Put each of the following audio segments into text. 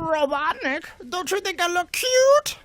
Robotnik, don't you think I look cute?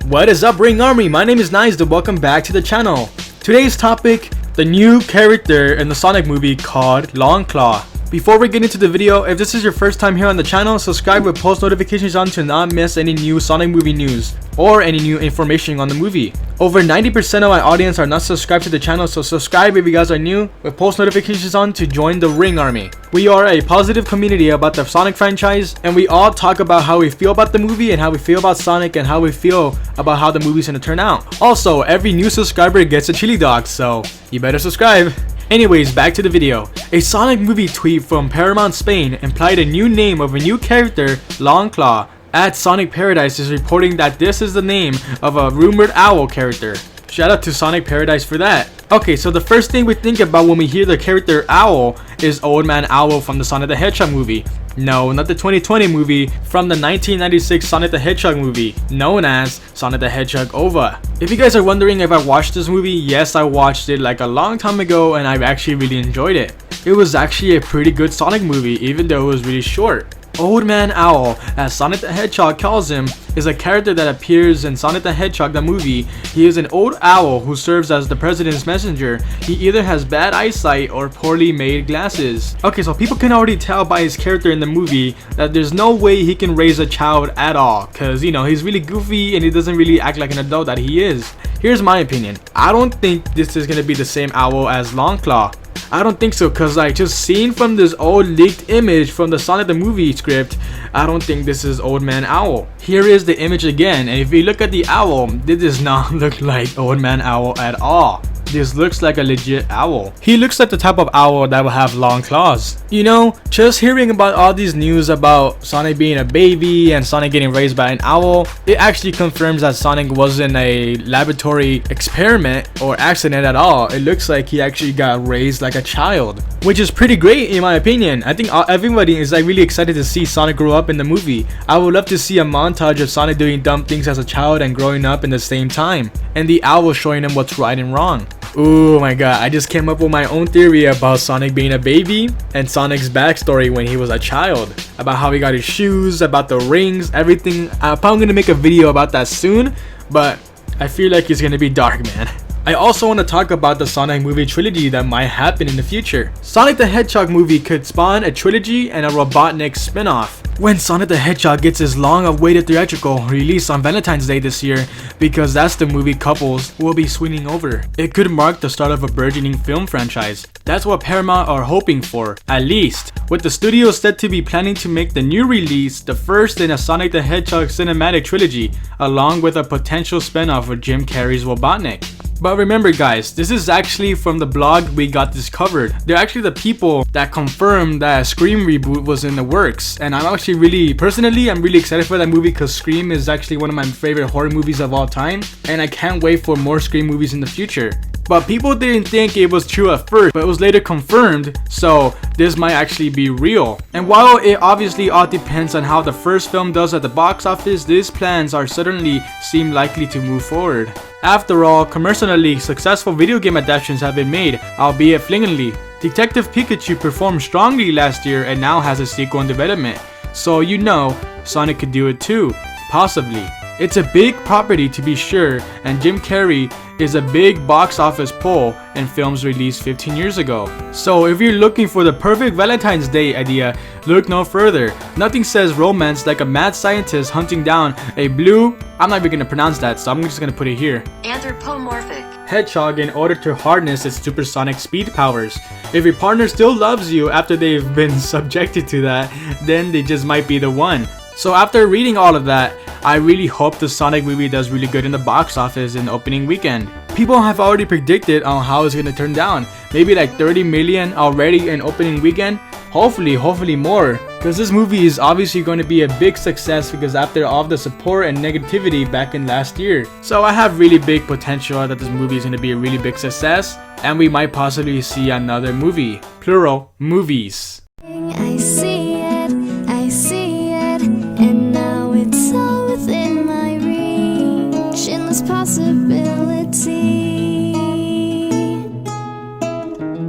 What is up, Ring Army? My name is Nice and welcome back to the channel. Today's topic, the new character in the Sonic movie called Longclaw. Before we get into the video, if this is your first time here on the channel, subscribe with post notifications on to not miss any new Sonic movie news or any new information on the movie. Over 90% of my audience are not subscribed to the channel, so subscribe if you guys are new with post notifications on to join the Ring Army. We are a positive community about the Sonic franchise, and we all talk about how we feel about the movie and how we feel about Sonic and how we feel about how the movie's gonna turn out. Also, every new subscriber gets a chili dog, so you better subscribe. Anyways, back to the video. A Sonic movie tweet from Paramount Spain implied a new name of a new character, Longclaw. At Sonic Paradise is reporting that this is the name of a rumored owl character. Shout out to Sonic Paradise for that. Okay, so the first thing we think about when we hear the character Owl is Old Man Owl from the Sonic the Hedgehog movie. No, not the 2020 movie, from the 1996 Sonic the Hedgehog movie, known as Sonic the Hedgehog OVA. If you guys are wondering if I watched this movie, yes, I watched it like a long time ago and I've actually really enjoyed it. It was actually a pretty good Sonic movie, even though it was really short. Old Man Owl, as Sonic the Hedgehog calls him, is a character that appears in Sonic the Hedgehog the movie. He is an old owl who serves as the president's messenger. He either has bad eyesight or poorly made glasses. Okay, so people can already tell by his character in the movie that there's no way he can raise a child at all, cause you know, he's really goofy and he doesn't really act like an adult that he is. Here's my opinion. I don't think this is gonna be the same owl as Longclaw. I don't think so, cause like just seen from this old leaked image from the Sonic the movie script, I don't think this is Old Man Owl. Here is the image again, and if you look at the owl, this does not look like Old Man Owl at all. This looks like a legit owl. He looks like the type of owl that will have long claws. You know, just hearing about all these news about Sonic being a baby and Sonic getting raised by an owl, it actually confirms that Sonic wasn't a laboratory experiment or accident at all. It looks like he actually got raised like a child, which is pretty great in my opinion. I think everybody is like really excited to see Sonic grow up in the movie. I would love to see a montage of Sonic doing dumb things as a child and growing up in the same time, and the owl showing him what's right and wrong. Oh my god, I just came up with my own theory about Sonic being a baby and Sonic's backstory when he was a child. About how he got his shoes, about the rings, everything. I'm probably gonna make a video about that soon, but I feel like it's gonna be dark, man. I also want to talk about the Sonic movie trilogy that might happen in the future. Sonic the Hedgehog movie could spawn a trilogy and a Robotnik spin-off. When Sonic the Hedgehog gets his long-awaited theatrical release on Valentine's Day this year, because that's the movie couples will be swinging over. It could mark the start of a burgeoning film franchise. That's what Paramount are hoping for, at least, with the studio said to be planning to make the new release the first in a Sonic the Hedgehog cinematic trilogy, along with a potential spin-off with Jim Carrey's Robotnik. But remember guys, this is actually from the blog We Got This Covered. They're actually the people that confirmed that a Scream reboot was in the works, and I'm actually I'm really excited for that movie because Scream is actually one of my favorite horror movies of all time, and I can't wait for more Scream movies in the future. But people didn't think it was true at first, but it was later confirmed, so this might actually be real. And while it obviously all depends on how the first film does at the box office, these plans are certainly seem likely to move forward. After all, commercially successful video game adaptations have been made, albeit flippantly. Detective Pikachu performed strongly last year and now has a sequel in development, so you know Sonic could do it too, possibly. It's a big property to be sure, and Jim Carrey is a big box office pull in films released 15 years ago. So if you're looking for the perfect Valentine's Day idea, look no further. Nothing says romance like a mad scientist hunting down a blue, I'm not even gonna pronounce that, so I'm just gonna put it here, anthropomorphic hedgehog in order to harness its supersonic speed powers. If your partner still loves you after they've been subjected to that, then they just might be the one. So after reading all of that, I really hope the Sonic movie does really good in the box office in the opening weekend. People have already predicted on how it's gonna turn down. Maybe like 30 million already in opening weekend. Hopefully more. Because this movie is obviously going to be a big success because after all the support and negativity back in last year. So I have really big potential that this movie is going to be a really big success. And we might possibly see another movie. Plural, movies. I see it, and now it's all within my reach. Endless possibility.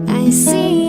I see